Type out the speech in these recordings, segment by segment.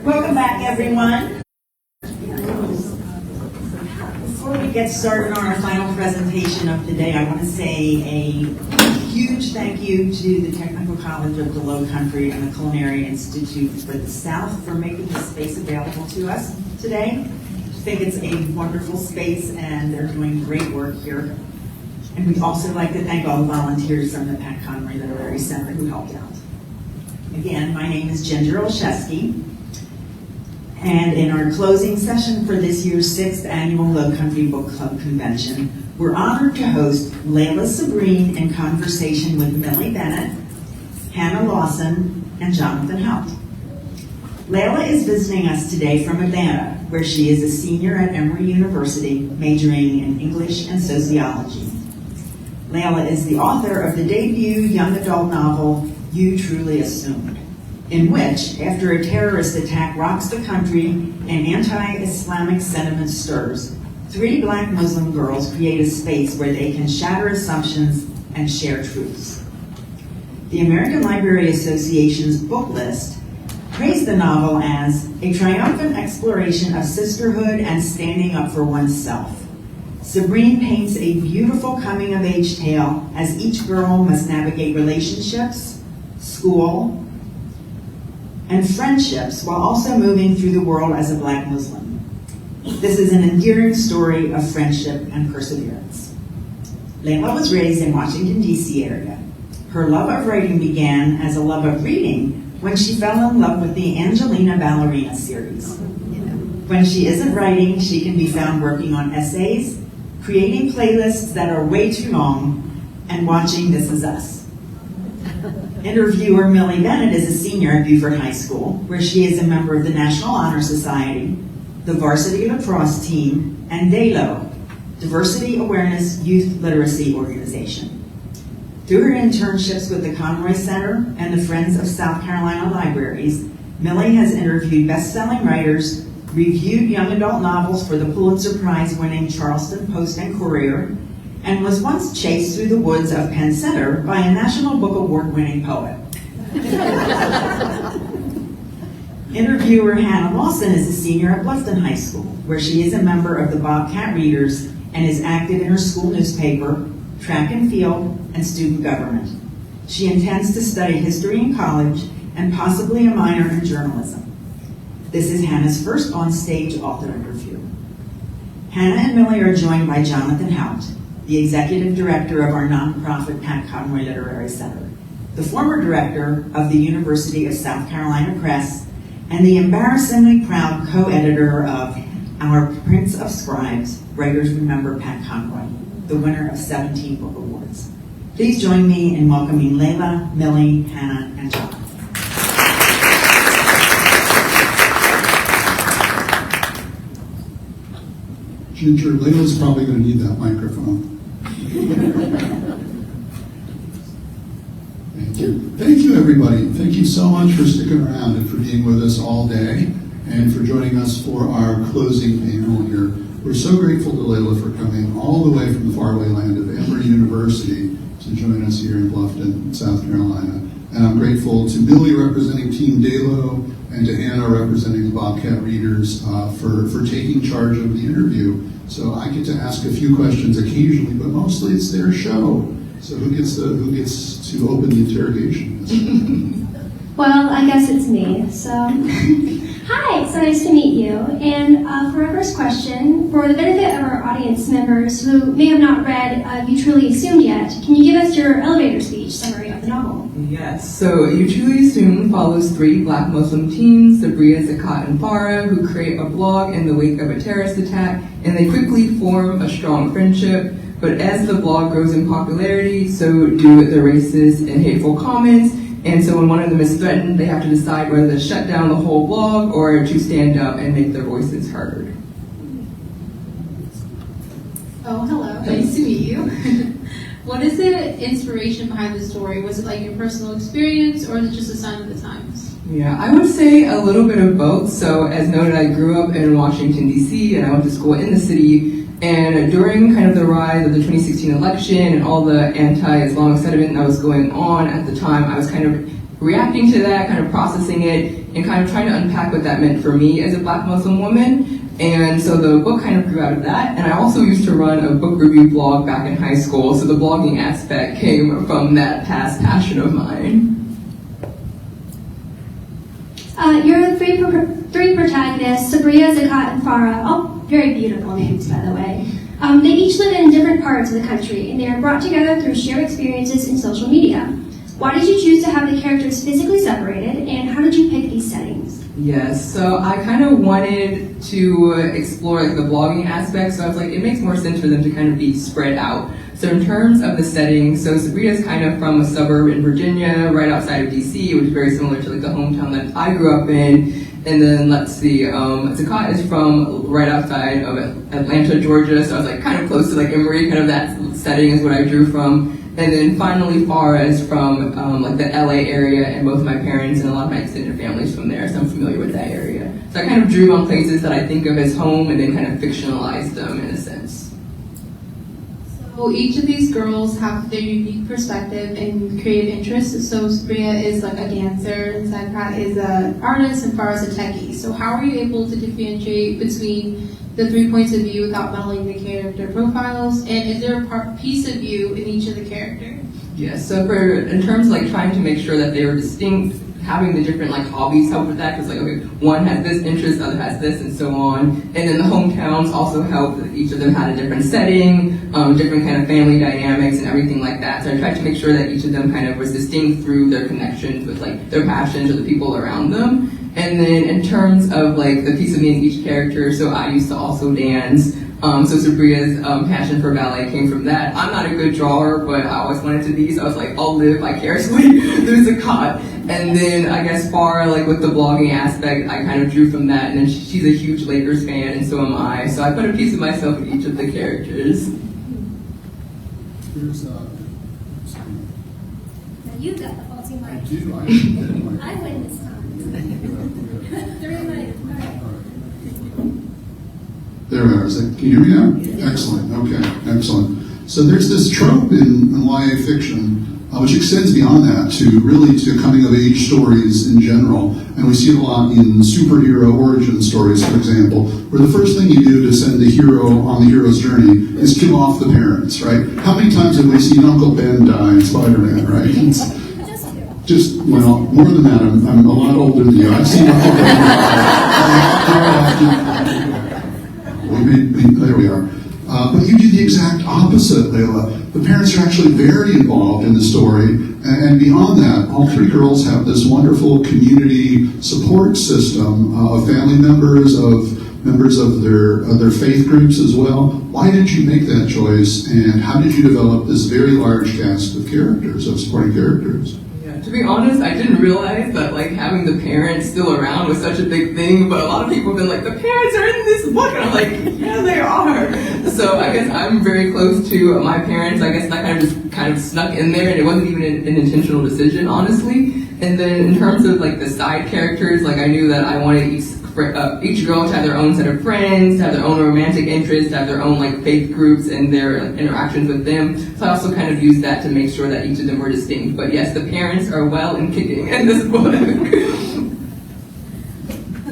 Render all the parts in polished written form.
Welcome back, everyone. Before we get started on our final presentation of the day, I want to say a huge thank you to the Technical College of the Lowcountry and the Culinary Institute for the South for making this space available to us today. I think it's a wonderful space and they're doing great work here. And we'd also like to thank all the volunteers from the Pat Conroy Literary Center who helped out. Again, my name is Ginger Olszewski, and in our closing session for this year's 6th Annual Lowcountry Book Club Convention, we're honored to host Laila Sabreen in conversation with Millie Bennett, Hannah Lawson, and Jonathan Houdt. Laila is visiting us today from Atlanta, where she is a senior at Emory University, majoring in English and sociology. Laila is the author of the debut young adult novel, You Truly Assumed, in which, after a terrorist attack rocks the country and anti-Islamic sentiment stirs, 3 Black Muslim girls create a space where they can shatter assumptions and share truths. The American Library Association's Booklist praised the novel as a triumphant exploration of sisterhood and standing up for oneself. Sabreen paints a beautiful coming-of-age tale as each girl must navigate relationships, school, and friendships while also moving through the world as a Black Muslim. This is an endearing story of friendship and perseverance. Laila was raised in Washington, D.C. area. Her love of writing began as a love of reading when she fell in love with the Angelina Ballerina series. When she isn't writing, she can be found working on essays, creating playlists that are way too long, and watching This Is Us. Interviewer Millie Bennett is a senior at Beaufort High School, where she is a member of the National Honor Society, the Varsity Lacrosse Team, and DAYLO, Diversity Awareness Youth Literacy Organization. Through her internships with the Conroy Center and the Friends of South Carolina Libraries, Millie has interviewed best-selling writers, reviewed young adult novels for the Pulitzer Prize-winning Charleston Post and Courier, and was once chased through the woods of Penn Center by a National Book Award-winning poet. Interviewer Hannah Lawson is a senior at Bluffton High School, where she is a member of the Bobcat Readers and is active in her school newspaper, track and field, and student government. She intends to study history in college and possibly a minor in journalism. This is Hannah's first on-stage author interview. Hannah and Millie are joined by Jonathan Houdt, the executive director of our nonprofit Pat Conroy Literary Center, the former director of the University of South Carolina Press, and the embarrassingly proud co-editor of our Prince of Scribes, Writers Remember Pat Conroy, the winner of 17 book awards. Please join me in welcoming Laila, Millie, Hannah, and Jonathan. Ginger, Laila's probably going to need that microphone. Thank you. Thank you, everybody. Thank you so much for sticking around and for being with us all day and for joining us for our closing panel here. We're so grateful to Laila for coming all the way from the faraway land of Emory University to join us here in Bluffton, South Carolina. And I'm grateful to Millie representing Team DAYLO and to Hannah representing the Bobcat Readers for taking charge of the interview. So I get to ask a few questions occasionally, but mostly it's their show. So who gets to open the interrogation? Well, I guess it's me. So, hi, so nice to meet you. And for our first question, for the benefit of our audience members who may have not read You Truly Assumed yet, can you give us your elevator speech summary of the novel? Yes, so You Truly Assumed follows 3 Black Muslim teens, Sabria, Zakat, and Farah, who create a blog in the wake of a terrorist attack, and they quickly form a strong friendship. But as the blog grows in popularity, so do the racist and hateful comments. And so when one of them is threatened, they have to decide whether to shut down the whole blog or to stand up and make their voices heard. Oh, hello. Nice to meet you. What is the inspiration behind the story? Was it like your personal experience or is it just a sign of the times? Yeah, I would say a little bit of both. So as noted, I grew up in Washington, D.C., and I went to school in the city. And during kind of the rise of the 2016 election and all the anti-Islamic sentiment that was going on at the time, I was kind of reacting to that, kind of processing it, and kind of trying to unpack what that meant for me as a Black Muslim woman. And so the book kind of grew out of that. And I also used to run a book review blog back in high school, so the blogging aspect came from that past passion of mine. Your three protagonists, Sabria, Zakat, and Farah, all very beautiful names, by the way. They each live in different parts of the country, and they are brought together through shared experiences in social media. Why did you choose to have the characters physically separated, and how did you pick these settings? Yes, so I kind of wanted to explore like the blogging aspect, so I was like, it makes more sense for them to kind of be spread out. So in terms of the setting, so Sabrina's kind of from a suburb in Virginia, right outside of DC, which is very similar to like the hometown that I grew up in. And then let's see, Zakat is from right outside of Atlanta, Georgia, so I was like kind of close to like Emory, kind of that setting is what I drew from. And then finally, Farah is from like the LA area, and both my parents and a lot of my extended families from there, so I'm familiar with that area. So I kind of drew on places that I think of as home, and then kind of fictionalized them in a sense. So each of these girls have their unique perspective and creative interests. So Sabria is like a dancer, and Zakat is an artist, and Farah is a techie. So how are you able to differentiate between the 3 points of view without muddling the character profiles? And is there a piece of you in each of the characters? Yes, so in terms of like trying to make sure that they were distinct, having the different like hobbies help with that, because like, okay, one has this interest, other has this, and so on. And then the hometowns also helped that each of them had a different setting, different kind of family dynamics and everything like that. So I tried to make sure that each of them kind of was distinct through their connections with like their passions or the people around them. And then in terms of like the piece of me in each character, so I used to also dance. So Sabria's passion for ballet came from that. I'm not a good drawer, but I always wanted to be, so I was like, I'll live vicariously through Zakat. And then I guess Farah, like with the blogging aspect, I kind of drew from that, and then she's a huge Lakers fan, and so am I. So I put a piece of myself in each of the characters. Here's, Now you've got the faulty mic. I do. I win this time. 3 minutes. All right. There we are. Can you hear me now? Yeah. Excellent. Okay. Excellent. So there's this trope in YA fiction, which extends beyond that to really to coming of age stories in general. And we see it a lot in superhero origin stories, for example, where the first thing you do to send the hero on the hero's journey is kill off the parents, right? How many times have we seen Uncle Ben die in Spider-Man, right? Just, well, more than that, I'm a lot older than you. I've seen Uncle Ben die. There we are. But you do the exact opposite, Laila. The parents are actually very involved in the story, and beyond that, all 3 girls have this wonderful community support system of family members, of members of their faith groups as well. Why did you make that choice, and how did you develop this very large cast of characters, of supporting characters? To be honest, I didn't realize that like having the parents still around was such a big thing, but a lot of people have been like, the parents are in this book, and I'm like, yeah, they are. So I guess I'm very close to my parents. I guess that kind of snuck in there, and it wasn't even an intentional decision, honestly. And then in terms of like the side characters, like I knew that I wanted each girl to have their own set of friends, to have their own romantic interests, to have their own like faith groups and their like, interactions with them. So I also kind of used that to make sure that each of them were distinct. But yes, the parents are well and kicking in this book.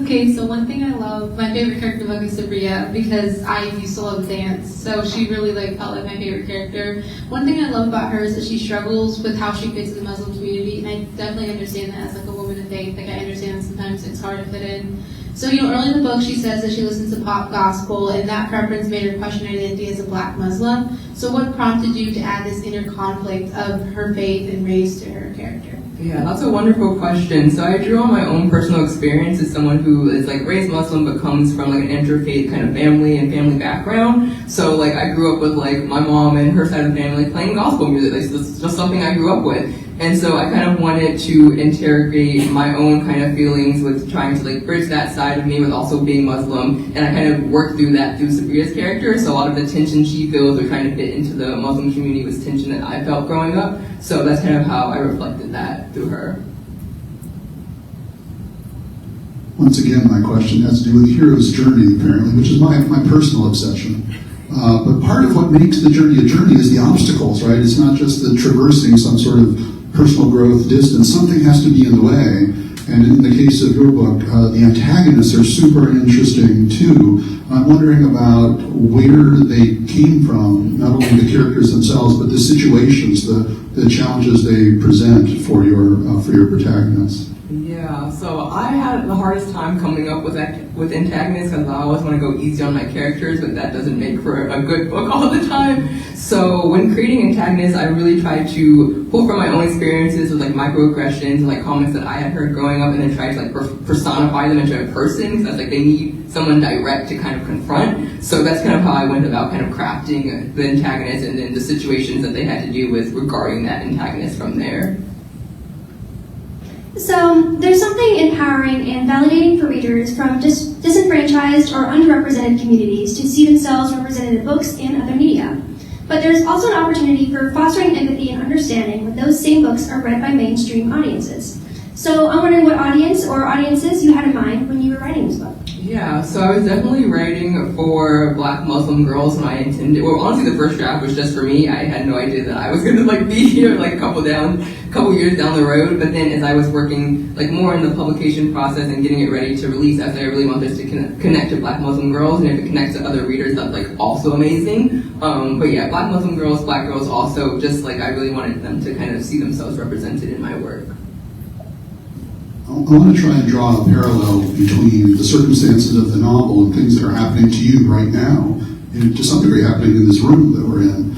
Okay, so one thing I love, my favorite character in the book is Sabria, because I used to love dance, so she really like felt like my favorite character. One thing I love about her is that she struggles with how she fits in the Muslim community, and I definitely understand that as like a woman of faith. Like I understand that sometimes it's hard to fit in. So, early in the book, she says that she listens to pop gospel, and that preference made her question her identity as a Black Muslim. So what prompted you to add this inner conflict of her faith and race to her character? Yeah, that's a wonderful question. So I drew on my own personal experience as someone who is like raised Muslim but comes from like an interfaith kind of family and family background. So like I grew up with like my mom and her side of the family playing gospel music. Like, it's just something I grew up with. And so I kind of wanted to interrogate my own kind of feelings with trying to like bridge that side of me with also being Muslim. And I kind of worked through that through Sabria's character. So a lot of the tension she feels or trying to fit into the Muslim community was tension that I felt growing up. So that's kind of how I reflected that through her. Once again, my question has to do with the hero's journey, apparently, which is my personal obsession. But part of what makes the journey a journey is the obstacles, right? It's not just the traversing some sort of personal growth, distance, something has to be in the way. And in the case of your book, the antagonists are super interesting too. I'm wondering about where they came from, not only the characters themselves, but the situations, the challenges they present for your protagonists. Yeah, so I had the hardest time coming up with antagonists because I always want to go easy on my characters, but that doesn't make for a good book all the time. So when creating antagonists, I really tried to pull from my own experiences with like microaggressions and like comments that I had heard growing up, and then try to like personify them into a person, because like they need someone direct to kind of confront. So that's kind of how I went about kind of crafting the antagonist, and then the situations that they had to do with regarding that antagonist from there. So there's something empowering and validating for readers from disenfranchised or underrepresented communities to see themselves represented in books and other media. But there's also an opportunity for fostering empathy and understanding when those same books are read by mainstream audiences. So I'm wondering what audience or audiences you had in mind when you were writing this book. Yeah, so I was definitely writing for Black Muslim girls, and I intended, well, honestly, the first draft was just for me. I had no idea that I was going to like be here like a couple years down the road. But then as I was working like more in the publication process and getting it ready to release, I really want this to connect to Black Muslim girls, and if it connects to other readers, that's like also amazing. But yeah, Black Muslim girls, Black girls also, just like I really wanted them to kind of see themselves represented in my work. I want to try and draw a parallel between the circumstances of the novel and things that are happening to you right now, and to some degree happening in this room that we're in.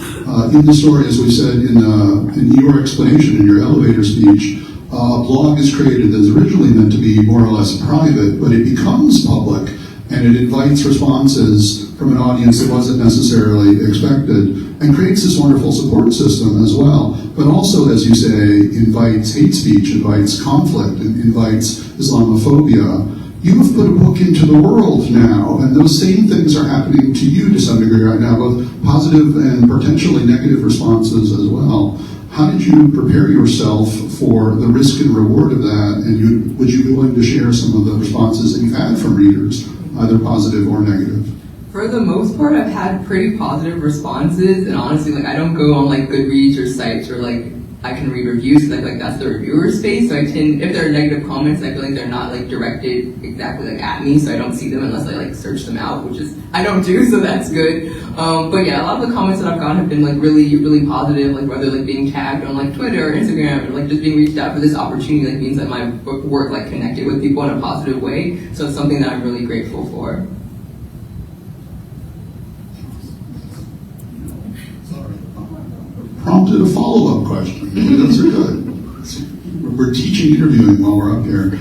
In the story, as we said in your explanation, in your elevator speech, a blog is created that is originally meant to be more or less private, but it becomes public, and it invites responses from an audience that wasn't necessarily expected, and creates this wonderful support system as well. But also, as you say, invites hate speech, invites conflict, invites Islamophobia. You have put a book into the world now, and those same things are happening to you to some degree right now, both positive and potentially negative responses as well. How did you prepare yourself for the risk and reward of that, and would you be willing to share some of the responses that you've had from readers, either positive or negative? For the most part, I've had pretty positive responses, and honestly, like I don't go on like Goodreads or sites where like I can read reviews, because I feel like that's the reviewer space. So I tend, if there are negative comments, I feel like they're not like directed exactly like at me, so I don't see them unless I like search them out, which is I don't do, so that's good. But yeah, a lot of the comments that I've gotten have been like really, really positive, like whether like being tagged on like Twitter or Instagram, or like just being reached out for this opportunity, like means that my work like connected with people in a positive way. So it's something that I'm really grateful for. Prompted a follow-up question. Those are good. We're teaching interviewing while we're up here.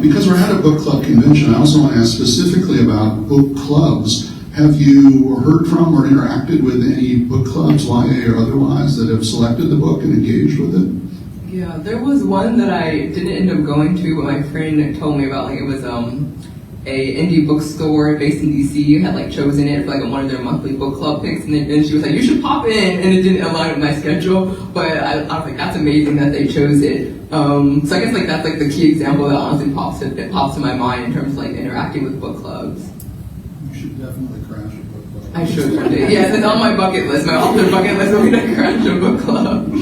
Because we're at a book club convention, I also want to ask specifically about book clubs. Have you heard from or interacted with any book clubs, YA or otherwise, that have selected the book and engaged with it? Yeah, there was one that I didn't end up going to, but my friend told me about. Like it was a indie bookstore based in DC had like chosen it for like one of their monthly book club picks, and then she was like, you should pop in, and it didn't align with my schedule, but I was like, that's amazing that they chose it. So I guess like that's like the key example that honestly pops to my mind in terms of like interacting with book clubs. You should definitely crash a book club. I should one day. Yes, it's on my bucket list. My author bucket list will be to crash a book club.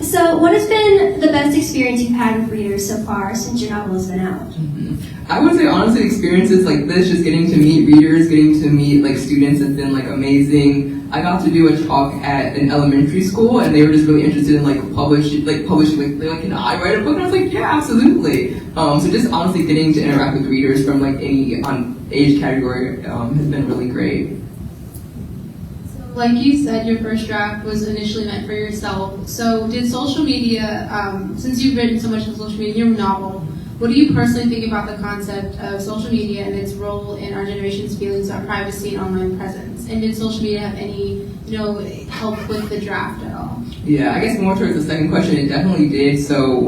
So what has been the best experience you've had with readers so far since your novel has been out? I would say honestly experiences like this, just getting to meet readers, getting to meet like students has been like amazing. I got to do a talk at an elementary school, and they were just really interested in publishing, they're like, I write a book, and I was like, yeah, absolutely. So just honestly getting to interact with readers from like any age category has been really great. Like you said, your first draft was initially meant for yourself. So did social media, since you've written so much on social media in your novel, what do you personally think about the concept of social media and its role in our generation's feelings about privacy and online presence? And did social media have any, help with the draft at all? Yeah, I guess more towards the second question, it definitely did. So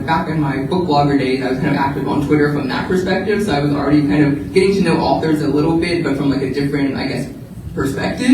back in my book blogger days, I was kind of active on Twitter from that perspective. So I was already kind of getting to know authors a little bit, but from like a different, I guess, perspective.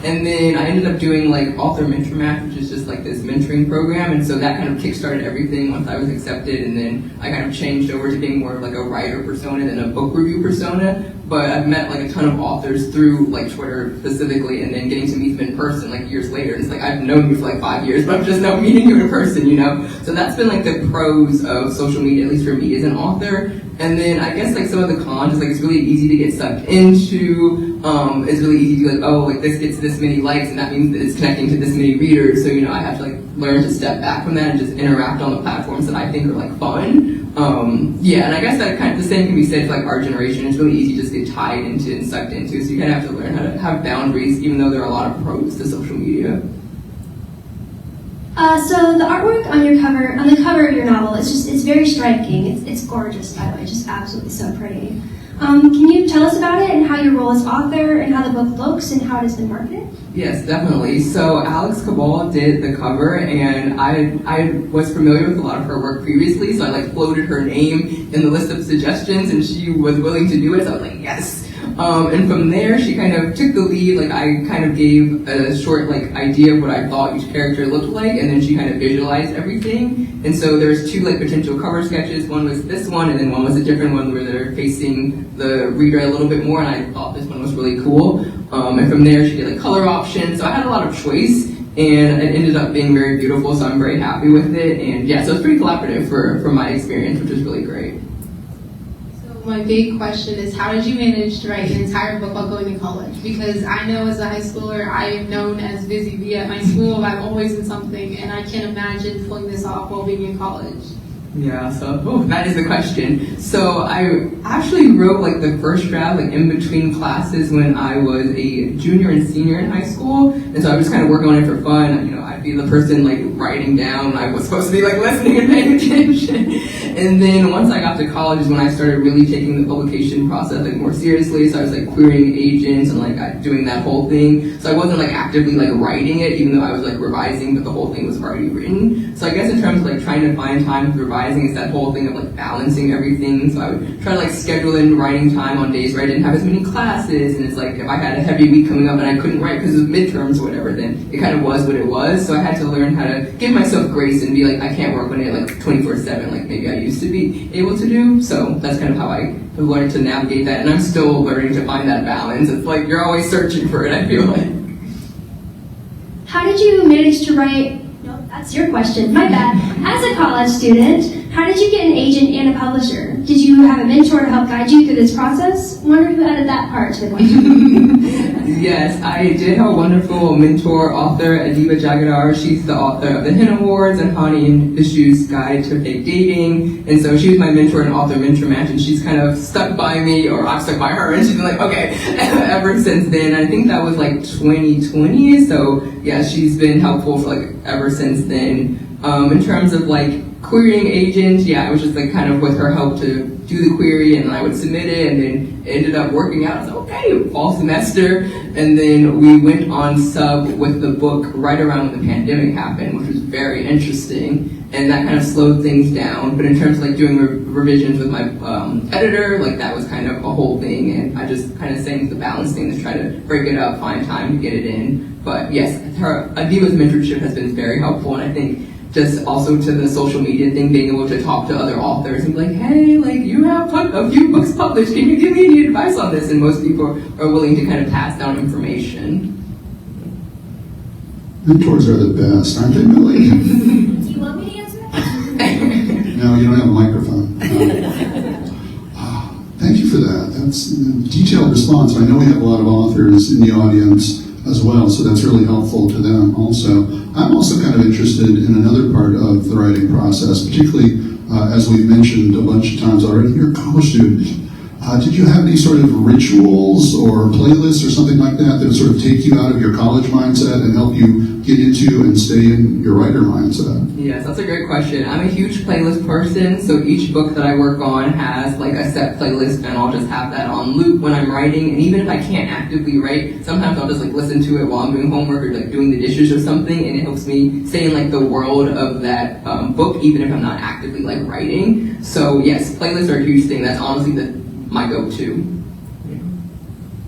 And then I ended up doing like Author Mentor Match, which is just like this mentoring program, and so that kind of kickstarted everything once I was accepted, and then I kind of changed over to being more of like a writer persona than a book review persona. but I've met like a ton of authors through like Twitter specifically, and then getting to meet them in person like years later. It's like I've known you for like 5 years, but I'm just now meeting you in person, you know? So that's been like the pros of social media, at least for me as an author. And then I guess like some of the cons is like it's really easy to get sucked into. It's really easy to be like, oh, like this gets this many likes, and that means that it's connecting to this many readers. So, you know, I have to like learn to step back from that and just interact on the platforms that I think are like fun. Yeah, and I guess that kind of the same can be said for like our generation. It's really easy to just get tied into and sucked into. So you kind of have to learn how to have boundaries, even though there are a lot of pros to social media. So the artwork on the cover of your novel, it's very striking. It's gorgeous, by the way, just absolutely so pretty. Can you tell us about it and how your role as author and how the book looks and how it has been marketed? Yes, definitely. So Alex Cabal did the cover, and I was familiar with a lot of her work previously, so I like floated her name in the list of suggestions, and she was willing to do it, so I was like, yes. And from there, she kind of took the lead. Like I kind of gave a short like idea of what I thought each character looked like, and then she kind of visualized everything. And so there's 2 like potential cover sketches. One was this one, and then one was a different one where they're facing the reader a little bit more. And I thought this one was really cool. And from there, she did like color options. So I had a lot of choice, and it ended up being very beautiful. So I'm very happy with it. And yeah, so it's pretty collaborative for my experience, which is really great. My big question is, how did you manage to write an entire book while going to college? Because I know as a high schooler, I am known as busy bee at my school. I'm always in something, and I can't imagine pulling this off while being in college. Yeah, so that is the question. So I actually wrote like the first draft like in between classes when I was a junior and senior in high school, and so I was just kind of working on it for fun. You know, I'd be the person like writing down. I was supposed to be like listening and paying attention. And then once I got to college is when I started really taking the publication process like more seriously. So I was like querying agents and like doing that whole thing. So I wasn't like actively like writing it, even though I was like revising, but the whole thing was already written. So I guess in terms of like trying to find time to revise, it's that whole thing of like balancing everything. So I would try to like schedule in writing time on days where I didn't have as many classes, and it's like if I had a heavy week coming up and I couldn't write because of midterms or whatever, then it kind of was what it was. So I had to learn how to give myself grace and be like, I can't work on it like 24/7 like maybe I used to be able to do. So that's kind of how I have learned to navigate that, and I'm still learning to find that balance. It's like you're always searching for it, I feel like. How did you manage to write? No, that's your question. My bad. As a college student, how did you get an agent and a publisher? Did you have a mentor to help guide you through this process? Wonder who added that part to the question. Yes, I did have a wonderful mentor, author Adiba Jagadar. She's the author of the Hen Awards and Honey and Issues Guide to Fake Dating. And so she was my mentor and author mentor match, and she's kind of stuck by me, or I've stuck by her, and she's been like, okay, ever since then. I think that was like 2020. So yeah, she's been helpful for like ever since then. In terms of like querying agent, yeah, it was just like kind of with her help to do the query, and I would submit it, and then it ended up working out. I was like, okay, fall semester, and then we went on sub with the book right around when the pandemic happened, which was very interesting, and that kind of slowed things down. But in terms of like doing revisions with my editor, like that was kind of a whole thing, and I just kind of sang the balance thing to try to break it up, find time to get it in. But yes, Adiba's mentorship has been very helpful, and I think just also to the social media thing, being able to talk to other authors and be like, hey, like you have a few books published, can you give me any advice on this? And most people are willing to kind of pass down information. Mentors are the best, aren't they, Millie? Do you want me to answer that? No, you don't have a microphone. Thank you for that. That's a detailed response. I know we have a lot of authors in the audience as well, so that's really helpful to them also. I'm also kind of interested in another part of the writing process, particularly as we've mentioned a bunch of times already, you're a college student. Did you have any sort of rituals or playlists or something like that that would sort of take you out of your college mindset and help you get into and stay in your writer mindset? Yes, that's a great question. I'm a huge playlist person, so each book that I work on has like a set playlist, and I'll just have that on loop when I'm writing. And even if I can't actively write, sometimes I'll just like listen to it while I'm doing homework or like doing the dishes or something, and it helps me stay in like the world of that book, even if I'm not actively like writing. So yes, playlists are a huge thing. That's honestly my go-to.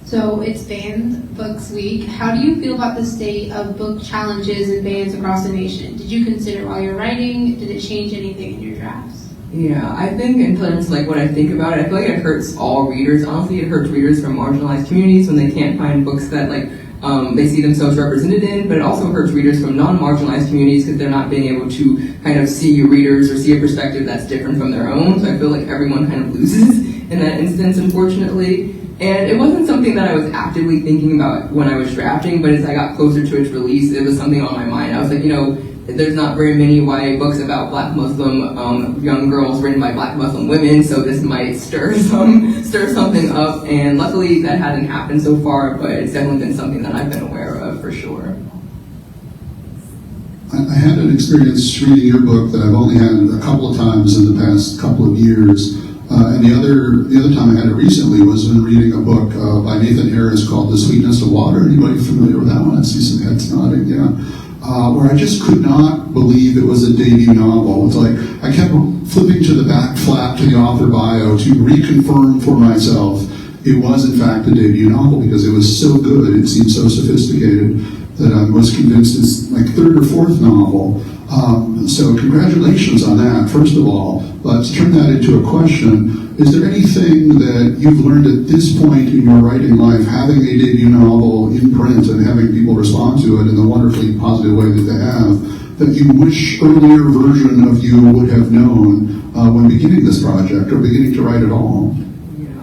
So it's Banned Books Week. How do you feel about the state of book challenges and bans across the nation? Did you consider while you're writing? Did it change anything in your drafts? Yeah, I think in terms of like what I think about it, I feel like it hurts all readers. Honestly, it hurts readers from marginalized communities when they can't find books that like they see themselves represented in, but it also hurts readers from non-marginalized communities because they're not being able to kind of see readers or see a perspective that's different from their own. So I feel like everyone kind of loses in that instance, unfortunately. And it wasn't something that I was actively thinking about when I was drafting, but as I got closer to its release, it was something on my mind. I was like, there's not very many YA books about Black Muslim young girls written by Black Muslim women, so this might stir something up. And luckily that hasn't happened so far, but it's definitely been something that I've been aware of for sure. I had an experience reading your book that I've only had a couple of times in the past couple of years. And the other time I had it recently was in reading a book by Nathan Harris called The Sweetness of Water. Anybody familiar with that one? I see some heads nodding, yeah. Where I just could not believe it was a debut novel. It's like I kept flipping to the back flap to the author bio to reconfirm for myself it was in fact a debut novel because it was so good, it seemed so sophisticated that I was convinced it's like third or fourth novel. So congratulations on that, first of all. But to turn that into a question, is there anything that you've learned at this point in your writing life, having a debut novel in print and having people respond to it in the wonderfully positive way that they have, that you wish earlier version of you would have known when beginning this project or beginning to write at all?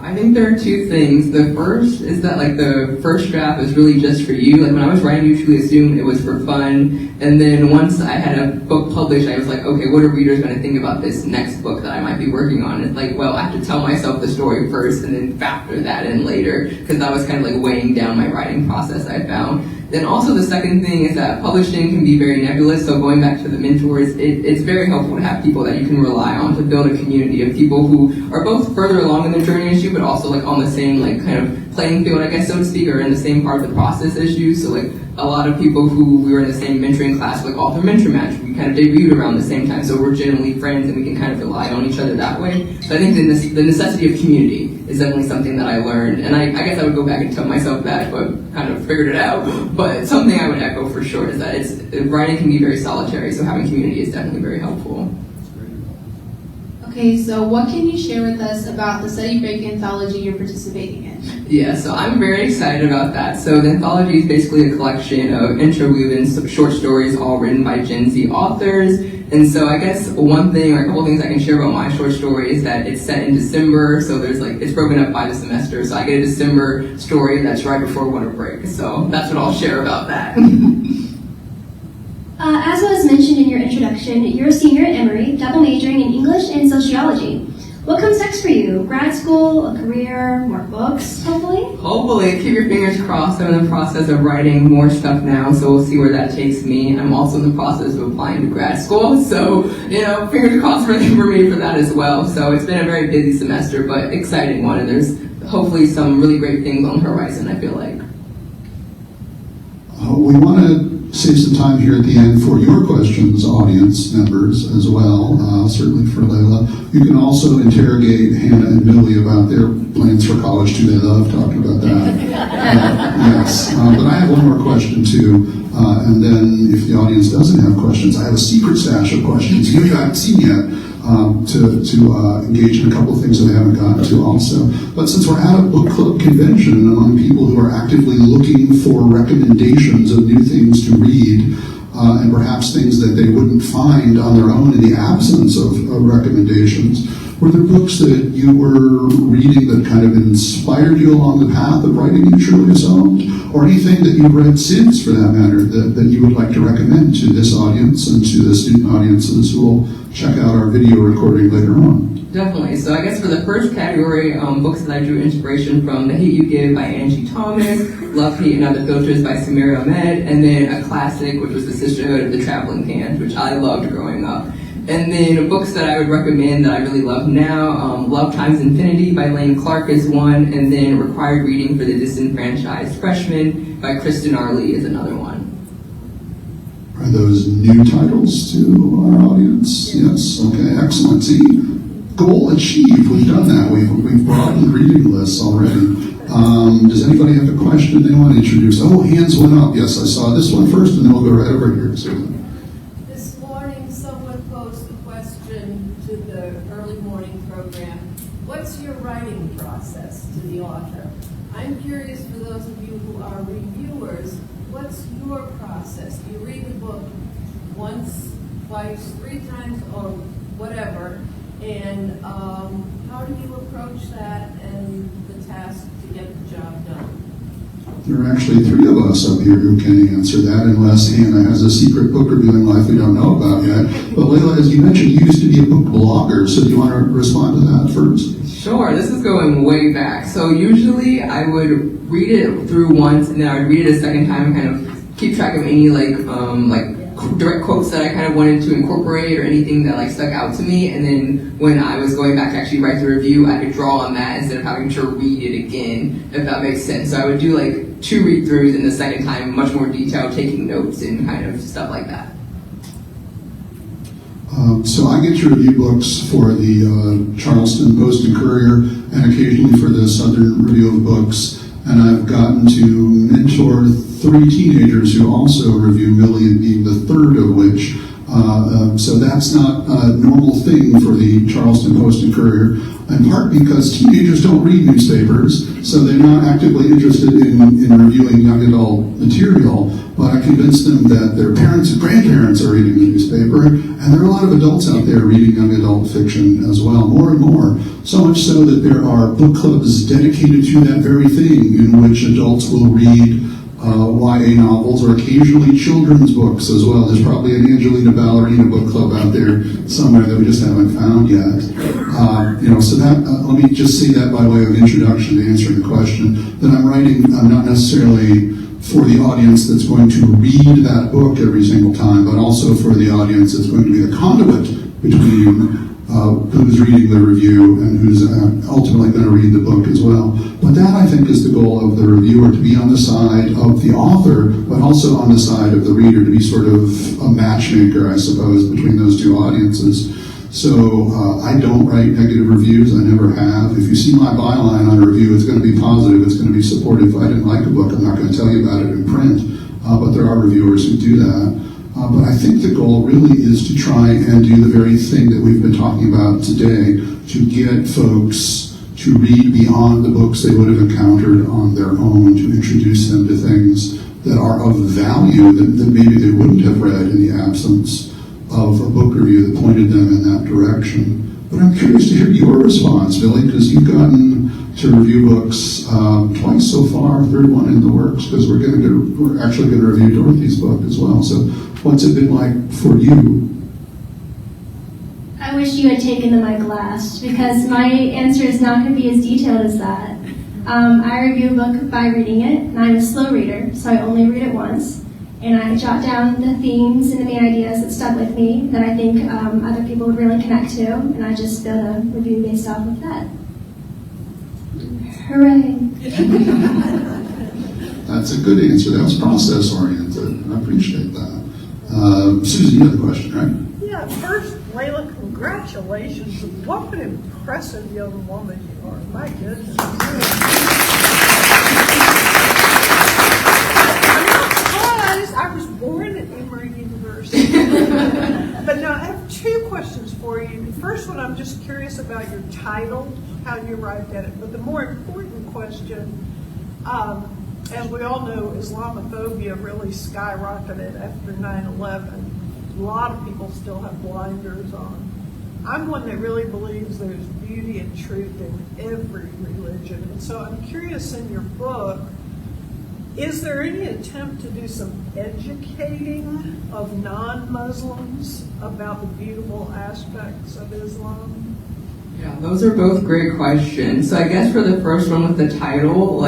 I think there are two things. The first is that like the first draft is really just for you. Like when I was writing, you truly assumed it was for fun. And then once I had a book published, I was like, okay, what are readers going to think about this next book that I might be working on? It's like, well, I have to tell myself the story first and then factor that in later, because that was kind of like weighing down my writing process, I found. Then also the second thing is that publishing can be very nebulous, so going back to the mentors, it's very helpful to have people that you can rely on to build a community of people who are both further along in their journey as you, but also like on the same like kind of playing field, I guess, so to speak, or in the same part of the process as you. So like a lot of people who we were in the same mentoring class, like author mentor match, we kind of debuted around the same time, so we're generally friends and we can kind of rely on each other that way. So I think the necessity of community is definitely something that I learned, and I guess I would go back and tell myself that, but kind of figured it out. But something I would echo for sure is that writing can be very solitary, so having community is definitely very helpful. Okay, so what can you share with us about the Study Break anthology you're participating in? Yeah, so I'm very excited about that. So the anthology is basically a collection of interwoven short stories all written by Gen Z authors. And so I guess one thing or a couple things I can share about my short story is that it's set in December, so there's like, it's broken up by the semester. So I get a December story that's right before winter break. So that's what I'll share about that. As was mentioned in your introduction, you're a senior at Emory, double majoring in English and sociology. What comes next for you? Grad school, a career, more books, hopefully? Hopefully, keep your fingers crossed. I'm in the process of writing more stuff now, so we'll see where that takes me. I'm also in the process of applying to grad school, so, fingers crossed for me for that as well. So it's been a very busy semester, but exciting one, and there's hopefully some really great things on the horizon, I feel like. We want to save some time here at the end for your questions, audience members, as well, certainly for Laila. You can also interrogate Hannah and Millie about their plans for college too. They love talking about that. Yes, but I have one more question too, and then if the audience doesn't have questions, I have a secret stash of questions you haven't seen yet. To engage in a couple of things that I haven't gotten to also. But since we're at a book club convention among people who are actively looking for recommendations of new things to read, and perhaps things that they wouldn't find on their own in the absence of recommendations, were there books that you were reading that kind of inspired you along the path of writing you truly assumed? Or anything that you've read since, for that matter, that you would like to recommend to this audience and to the student audiences who will check out our video recording later on? Definitely. So I guess for the first category, books that I drew inspiration from, The Hate You Give by Angie Thomas, Love, Hate, and Other Filters by Samir Ahmed, and then a classic, which was The Sisterhood of the Traveling Can, which I loved growing up. And then books that I would recommend that I really love now, Love Times Infinity by Lane Clark is one, and then Required Reading for the Disenfranchised Freshman by Kristen Arley is another one. Are those new titles to our audience? Yes. Okay, excellent. See, goal achieved. We've done that. We've broadened reading lists already. Does anybody have a question they want to introduce? Oh, hands went up. Yes, I saw this one first, and then we'll go right over here. Susan. This morning, someone posed a question to the early program. What's your writing process to the author? I'm curious for those of you who are reviewers, what's your process? Do you read the book once, twice, 3 times, or whatever? And how do you approach that and the task to get the job done? There are actually 3 of us up here who can answer that, unless Hannah has a secret book reviewing life we don't know about yet. But Laila, as you mentioned, you used to be a book blogger, so do you want to respond to that first? Sure, this is going way back. So usually I would read it through once, and then I would read it a second time and kind of keep track of any direct quotes that I kind of wanted to incorporate or anything that stuck out to me. And then when I was going back to actually write the review, I could draw on that instead of having to read it again, if that makes sense. So I would do 2 read-throughs, and the second time much more detailed, taking notes and kind of stuff like that. So I get to review books for the Charleston Post and Courier, and occasionally for the Southern Review of Books. And I've gotten to mentor 3 teenagers who also review, Millie being the 3rd of which. So that's not a normal thing for the Charleston Post and Courier, in part because teenagers don't read newspapers, so they're not actively interested in reviewing young adult material. But I convince them that their parents and grandparents are reading the newspaper, and there are a lot of adults out there reading young adult fiction as well, more and more. So much so that there are book clubs dedicated to that very thing, in which adults will read YA novels or occasionally children's books as well. There's probably an Angelina Ballerina book club out there somewhere that we just haven't found yet. So that let me just say that by way of introduction to answering the question, that I'm writing not necessarily for the audience that's going to read that book every single time, but also for the audience that's going to be the conduit between who's reading the review and who's ultimately going to read the book as well. But that, I think, is the goal of the reviewer, to be on the side of the author, but also on the side of the reader, to be sort of a matchmaker, I suppose, between those 2 audiences. So I don't write negative reviews. I never have. If you see my byline on a review, it's going to be positive. It's going to be supportive. If I didn't like a book, I'm not going to tell you about it in print. But there are reviewers who do that. But I think the goal really is to try and do the very thing that we've been talking about today, to get folks to read beyond the books they would have encountered on their own, to introduce them to things that are of value that maybe they wouldn't have read in the absence of a book review that pointed them in that direction. But I'm curious to hear your response, Millie, because you've gotten to review books twice so far, 3rd one in the works, because we're actually going to review Dorothy's book as well. So what's it been like for you? I wish you had taken the mic last, because my answer is not going to be as detailed as that. I review a book by reading it, and I'm a slow reader, so I only read it once. And I jot down the themes and the main ideas that stuck with me that I think other people would really connect to, and I just build a review based off of that. Hooray! That's a good answer. That was process-oriented. I appreciate that. Susan, you had a question, right? Yeah, first, Laila, congratulations. What an impressive young woman you are. My goodness. I'm not surprised. I was born at Emory University. But now I have 2 questions for you. The first one, I'm just curious about your title, how you arrived at it. But the more important question, as we all know, Islamophobia really skyrocketed after 9/11. A lot of people still have blinders on. I'm one that really believes there's beauty and truth in every religion. And so I'm curious, in your book, is there any attempt to do some educating of non-Muslims about the beautiful aspects of Islam? Yeah, those are both great questions. So I guess for the first one with the title,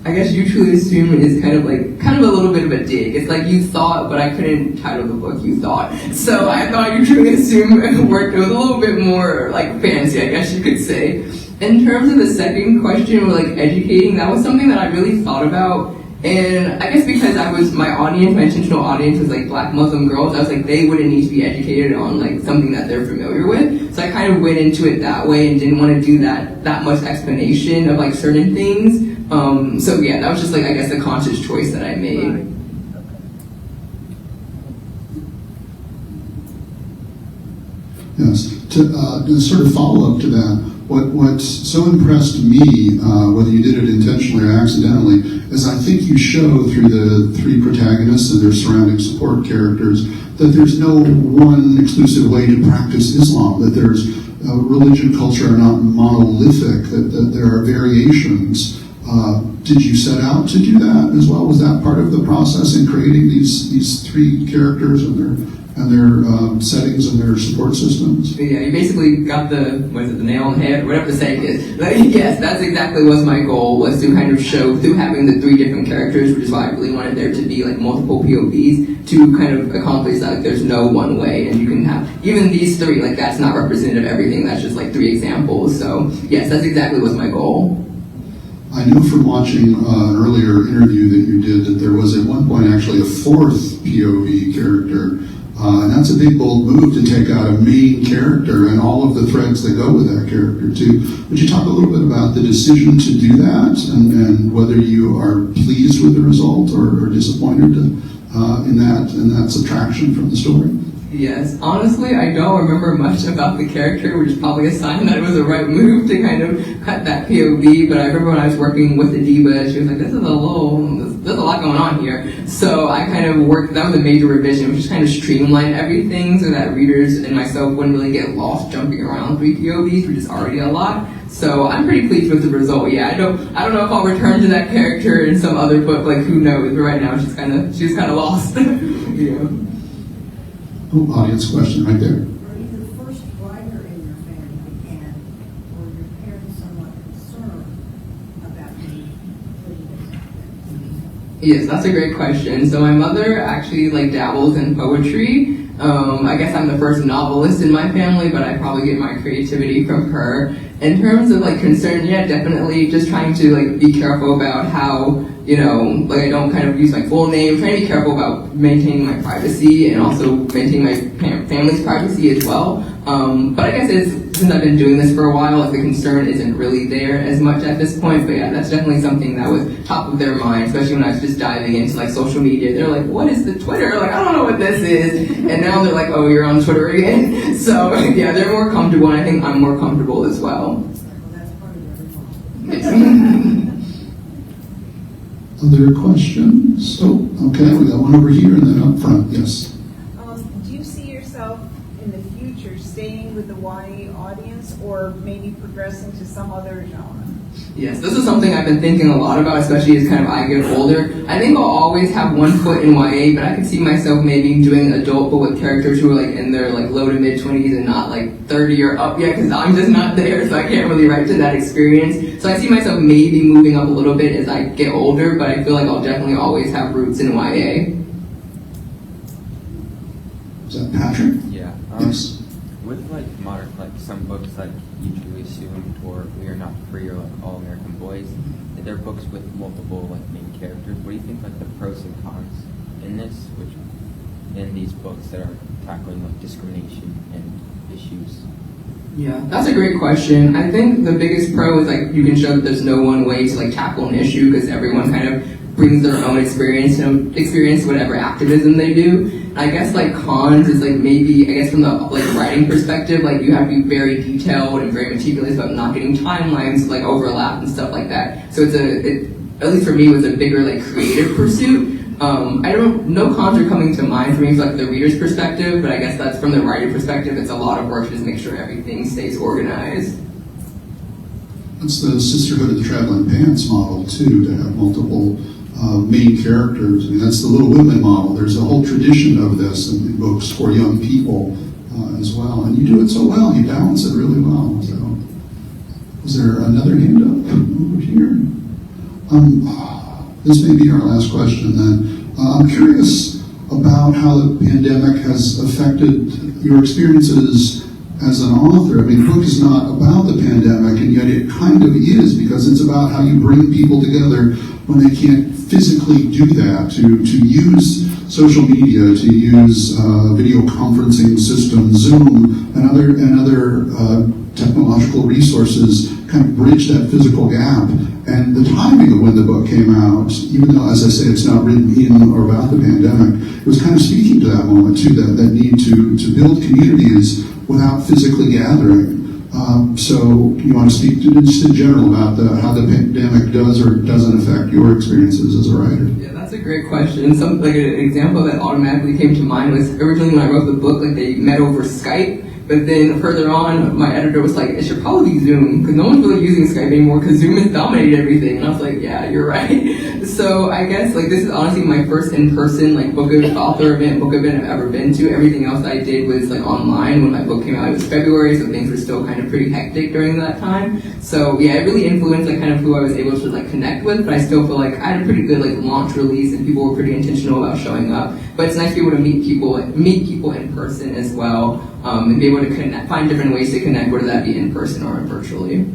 I guess you truly assume it is kind of a little bit of a dig. It's like you thought, but I couldn't title the book you thought. So I thought you truly assumed it worked. It was a little bit more fancy, I guess you could say. In terms of the second question with educating, that was something that I really thought about. And I guess because my intentional audience was Black Muslim girls, I was they wouldn't need to be educated on something that they're familiar with. So I kind of went into it that way and didn't want to do that much explanation of certain things. So yeah, that was just I guess a conscious choice that I made. Right. Yes. to sort of follow up to that, what so impressed me, whether you did it intentionally or accidentally, is I think you show through the three protagonists and their surrounding support characters that there's no one exclusive way to practice Islam, that there's religion, culture are not monolithic, that there are variations. Did you set out to do that as well? Was that part of the process in creating these three characters and their settings and their support systems? Yeah, you basically got the nail on the head, whatever the saying is. But yes, that's exactly was my goal, was to kind of show through having the three different characters, which is why I really wanted there to be like multiple POVs, to kind of accomplish that, like there's no one way, and you can have, even these three, like that's not representative of everything, that's just like three examples. So yes, that's exactly was my goal. I know from watching an earlier interview that you did that there was at one point actually a fourth POV character, and that's a big bold move to take out a main character and all of the threads that go with that character too. Would you talk a little bit about the decision to do that and whether you are pleased with the result or disappointed in that subtraction from the story? Yes, honestly, I don't remember much about the character, which is probably a sign that it was the right move to kind of cut that POV, but I remember when I was working with the diva, she was like, there's a lot going on here. So I kind of worked, that was a major revision, which just kind of streamlined everything so that readers and myself wouldn't really get lost jumping around three POVs, which is already a lot. So I'm pretty pleased with the result. Yeah, I don't know if I'll return to that character in some other book, like who knows, but right now she's kind of lost. Yeah. Oh, audience question right there. Were you the first writer in your family, and were your parents somewhat concerned about you putting this out there? Yes, that's a great question. So my mother actually like dabbles in poetry. I guess I'm the first novelist in my family, but I probably get my creativity from her. In terms of like concern, yeah, definitely just trying to like be careful about how, you know, like I don't kind of use my full name, trying to be careful about maintaining my privacy and also maintaining my family's privacy as well. But I guess since I've been doing this for a while, like the concern isn't really there as much at this point. But yeah, that's definitely something that was top of their mind, especially when I was just diving into like social media. They're like, what is the Twitter? Like, I don't know what this is. And now they're like, oh, you're on Twitter again. So yeah, they're more comfortable, and I think I'm more comfortable as well. Well, that's part of everyone. Other questions? Oh, okay, we got one over here and then up front, yes. Do you see yourself in the future staying with the YA audience or maybe progressing to some other genre? Yes, this is something I've been thinking a lot about, especially as kind of I get older. I think I'll always have one foot in YA, but I could see myself maybe doing adult, but with characters who are like in their like low to mid 20s and not like 30 or up yet, because I'm just not there, so I can't really write to that experience. So I see myself maybe moving up a little bit as I get older, but I feel like I'll definitely always have roots in YA. Is that Patrick? Yeah. Yes. With like modern, like some books like Usually Assumed or We Are Not Free or like All American Boys, they're books with multiple like main characters. What do you think like the pros and cons in this, which in these books that are tackling like discrimination and issues? Yeah, that's a great question. I think the biggest pro is like you can show that there's no one way to like tackle an issue because everyone kind of brings their own experience whatever activism they do. I guess like cons is like maybe, I guess from the like writing perspective, like you have to be very detailed and very meticulous about not getting timelines like overlap and stuff like that. So at least for me, it was a bigger like creative pursuit. No cons are coming to mind for me from like the reader's perspective, but I guess that's from the writer perspective. It's a lot of work to just make sure everything stays organized. That's the Sisterhood of the Traveling Pants model too, to have multiple main characters. I mean, that's the Little Women model. There's a whole tradition of this in books for young people as well. And you do it so well. You balance it really well. So, is there another hand up over here? This may be our last question then. I'm curious about how the pandemic has affected your experiences as an author. I mean, the book is not about the pandemic, and yet it kind of is, because it's about how you bring people together when they can't physically do that, to use social media, to use video conferencing systems, Zoom, and other technological resources kind of bridge that physical gap. And the timing of when the book came out, even though, as I say, it's not written in or about the pandemic, it was kind of speaking to that moment too, that need to build communities without physically gathering. So you want to speak to, just in general about how the pandemic does or doesn't affect your experiences as a writer? Yeah, that's a great question. Some like an example that automatically came to mind was originally when I wrote the book, like they met over Skype. But then further on, my editor was like, it should probably be Zoom, because no one's really using Skype anymore, because Zoom has dominated everything. And I was like, yeah, you're right. So I guess like this is honestly my first in-person like book author event, book event I've ever been to. Everything else I did was like online. When my book came out, it was February, so things were still kind of pretty hectic during that time. So yeah, it really influenced like kind of who I was able to like connect with, but I still feel like I had a pretty good like launch release, and people were pretty intentional about showing up. But it's nice to be able to meet people in person as well. And be able to find different ways to connect, whether that be in person or virtually.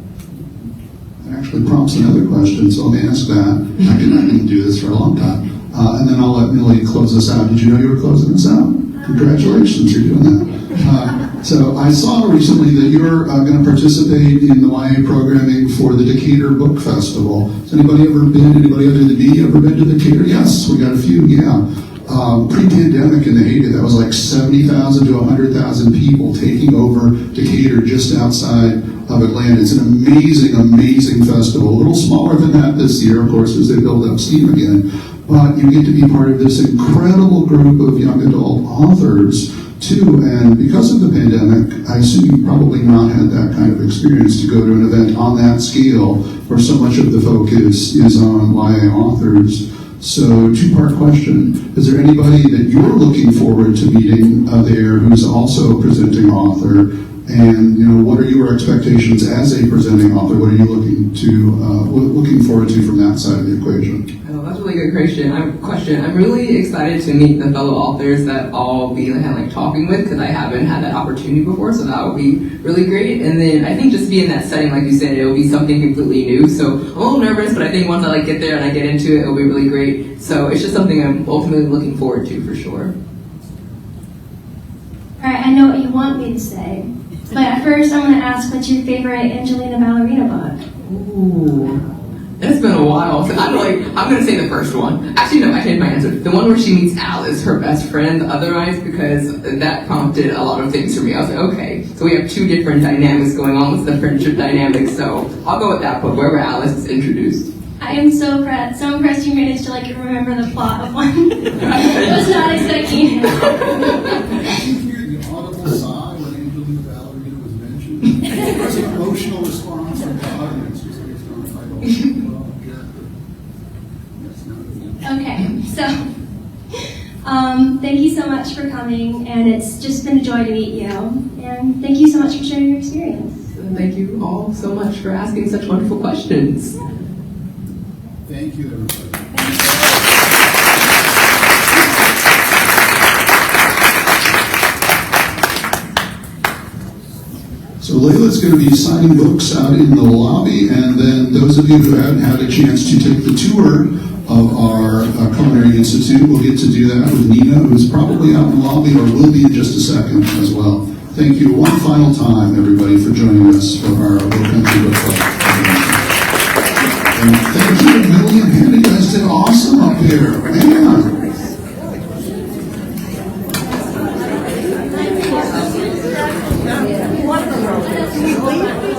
That actually prompts another question, so let me ask that. I didn't do this for a long time. And then I'll let Millie close us out. Did you know you were closing us out? Congratulations, you're doing that. So I saw recently that you're going to participate in the YA programming for the Decatur Book Festival. Has anybody other than me, ever been to Decatur? Yes, we got a few, yeah. Pre-pandemic in the heyday, that was like 70,000 to 100,000 people taking over Decatur just outside of Atlanta. It's an amazing, amazing festival. A little smaller than that this year, of course, as they build up steam again. But you get to be part of this incredible group of young adult authors, too. And because of the pandemic, I assume you've probably not had that kind of experience to go to an event on that scale where so much of the focus is on YA authors. So, two-part question. Is there anybody that you're looking forward to meeting there who's also a presenting author? And, you know, what are your expectations as a presenting author? What are you looking forward to from that side of the equation? Oh, that's a really good question. I'm really excited to meet the fellow authors that I'll be like talking with, because I haven't had that opportunity before, so that will be really great. And then I think just be in that setting, like you said, it'll be something completely new. So I'm a little nervous, but I think once I get there and I get into it, it'll be really great. So it's just something I'm ultimately looking forward to for sure. All right, I know what you want me to say, but at first I'm going to ask, what's your favorite Angelina Ballerina book? Ooh. It's been a while. So I'm going to say the first one. Actually, no, I changed my answer. The one where she meets Alice, her best friend, otherwise, because that prompted a lot of things for me. I was like, okay, so we have two different dynamics going on with the friendship dynamic, so I'll go with that book, wherever Alice is introduced. I am so impressed you managed to remember the plot of one. I was not expecting it. Did you hear the audible sigh when Angelina Ballerina was mentioned? There was an emotional response from the audience just based on the title. Okay, so thank you so much for coming, and it's just been a joy to meet you. And thank you so much for sharing your experience. And thank you all so much for asking such wonderful questions. Thank you, everybody. So Laila's going to be signing books out in the lobby, and then those of you who haven't had a chance to take the tour of our Culinary Institute will get to do that with Nina, who's probably out in the lobby or will be in just a second as well. Thank you one final time, everybody, for joining us for our Lowcounty Book Club. And thank you, Millie and Hannah. You guys did awesome up here. Man. Can we leave?